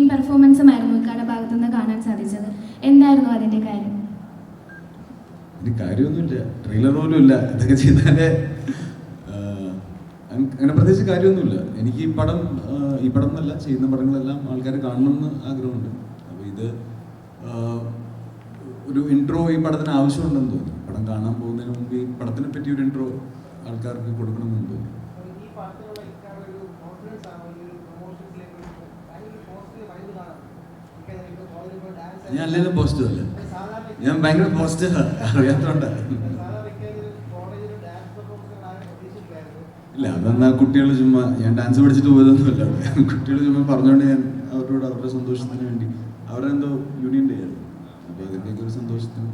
Team പെർഫോമൻസും ആയിരുന്നു ഇക്കാടെ ഭാഗത്തുനിന്ന് കാണാൻ സാധിച്ചത്. എന്തായിരുന്നു അതിന്റെ കാര്യം? കാര്യമൊന്നുമില്ല, ട്രെയിലർ പോലും ഇല്ല. ഇതൊക്കെ ചെയ്താലേ അങ്ങനെ പ്രത്യേകിച്ച് കാര്യമൊന്നുമില്ല. എനിക്ക് ഈ പടം എന്നല്ല, ചെയ്യുന്ന പടങ്ങളെല്ലാം ആൾക്കാർ കാണണമെന്ന് ആഗ്രഹമുണ്ട്. അപ്പോൾ ഇത് ഒരു ഇൻട്രോ ഈ പടത്തിന് ആവശ്യമുണ്ടെന്ന് തോന്നി. പടം കാണാൻ പോകുന്നതിന് മുമ്പ് ഈ പടത്തിനെ പറ്റി ഒരു ഇൻട്രോ ആൾക്കാർക്ക് കൊടുക്കണമെന്ന് തോന്നി. ഞാൻ അല്ലെങ്കിലും പോസിറ്റീവ് അല്ല, ഞാൻ ഭയങ്കര പോസിറ്റീവ് അറിയാത്തോണ്ട. ഇല്ല, അതെന്നാ കുട്ടികൾ ചുമ്മാ, ഞാൻ ഡാൻസ് പഠിച്ചിട്ട് പോയതൊന്നുമല്ല. കുട്ടികൾ ചുമ്മാ പറഞ്ഞുകൊണ്ട് ഞാൻ അവരോട് അവരുടെ സന്തോഷത്തിന് വേണ്ടി, അവരെന്തോ യൂണിയൻ ഡേ ആയിരുന്നു, അപ്പോൾ അതിൻ്റെയൊക്കെ ഒരു സന്തോഷത്തിന്.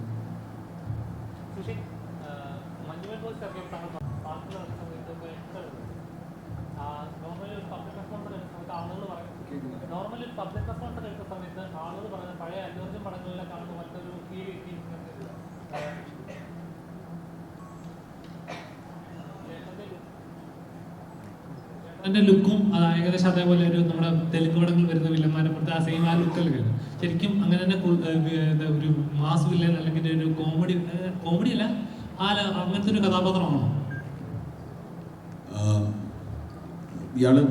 നോർമലി പബ്ലിക് റെസ്പോൺസ് എടുത്ത സമയത്ത് ആളുകൾ പറയുന്നത് പഴയ അല്ലൂർജുൻ പടങ്ങളിലെ കാണുന്ന മറ്റൊരു ഫീൽ അതിന്റെ ലുക്കും ഏകദേശം അതേപോലെ ഒരു നമ്മുടെ തെലുങ്ക് പടങ്ങളിൽ വരുന്ന വില്ലന്മാരെ പുറത്ത് ആ സെയിം ആ ലുക്കല്ലേ വരുന്നത്. ശരിക്കും അങ്ങനെ തന്നെ ഒരു മാസ് വില്ലൻ അല്ലെങ്കിൽ ഒരു കോമഡി അല്ല, അങ്ങനത്തെ ഒരു കഥാപാത്രമാണോ ഇയാള്?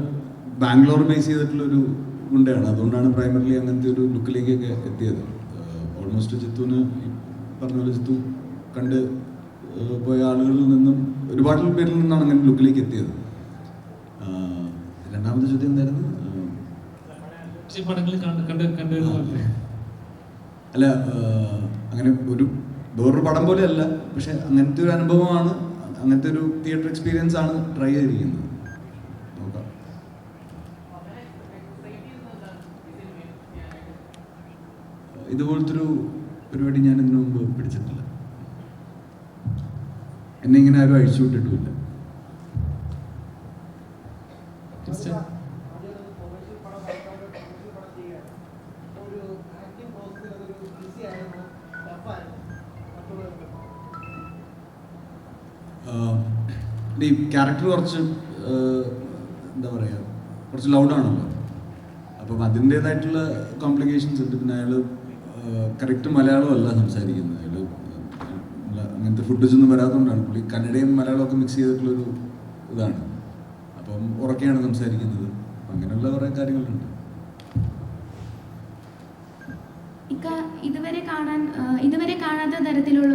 ബാംഗ്ലൂർ ബേസ് ചെയ്തിട്ടുള്ളൊരു ഗുണ്ടയാണ്, അതുകൊണ്ടാണ് പ്രൈമറിലി അങ്ങനത്തെ ഒരു ലുക്കിലേക്കൊക്കെ എത്തിയത്. ഓൾമോസ്റ്റ് ജിത്തുവിന് പറഞ്ഞ പോലെ ജിത്തു കണ്ട് പോയ ആളുകളിൽ നിന്നും ഒരുപാട് പേരിൽ നിന്നാണ് അങ്ങനെ ലുക്കിലേക്ക് എത്തിയത്. രണ്ടാമത്തെ ചോദ്യം എന്തായിരുന്നു? അല്ല, അങ്ങനെ വേറൊരു പടം പോലെ അല്ല, പക്ഷെ അങ്ങനത്തെ ഒരു അനുഭവമാണ്, അങ്ങനത്തെ ഒരു തിയേറ്റർ എക്സ്പീരിയൻസ് ആണ് ട്രൈ ചെയ്തിരിക്കുന്നത്. നോക്കാം. ഇതുപോലത്തെ ഒരു പരിപാടി ഞാൻ ഇതിനു മുമ്പ് പിടിച്ചിട്ടില്ല. എന്നെ ഇങ്ങനെ ആരും അഴിച്ചു വിട്ടിട്ടുമില്ല. ഈ ക്യാരക്ടർ കുറച്ച് എന്താ പറയുക, കുറച്ച് ലൗഡാണല്ലോ, അപ്പം അതിൻ്റേതായിട്ടുള്ള കോംപ്ലിക്കേഷൻസ് ഉണ്ട്. പിന്നെ അയാൾ കറക്റ്റ് മലയാളം അല്ല സംസാരിക്കുന്നത്. അയാൾ അങ്ങനത്തെ ഫുഡേജ് ഒന്നും വരാത്തതുകൊണ്ടാണ്. പുള്ളി കന്നഡയും മലയാളമൊക്കെ മിക്സ് ചെയ്തിട്ടുള്ളൊരു ഇതാണ്. അപ്പം ഉറക്കെയാണ് സംസാരിക്കുന്നത്. അങ്ങനെയുള്ള കുറേ കാര്യങ്ങളുണ്ട്. ഇതുവരെ കാണാത്ത തരത്തിലുള്ള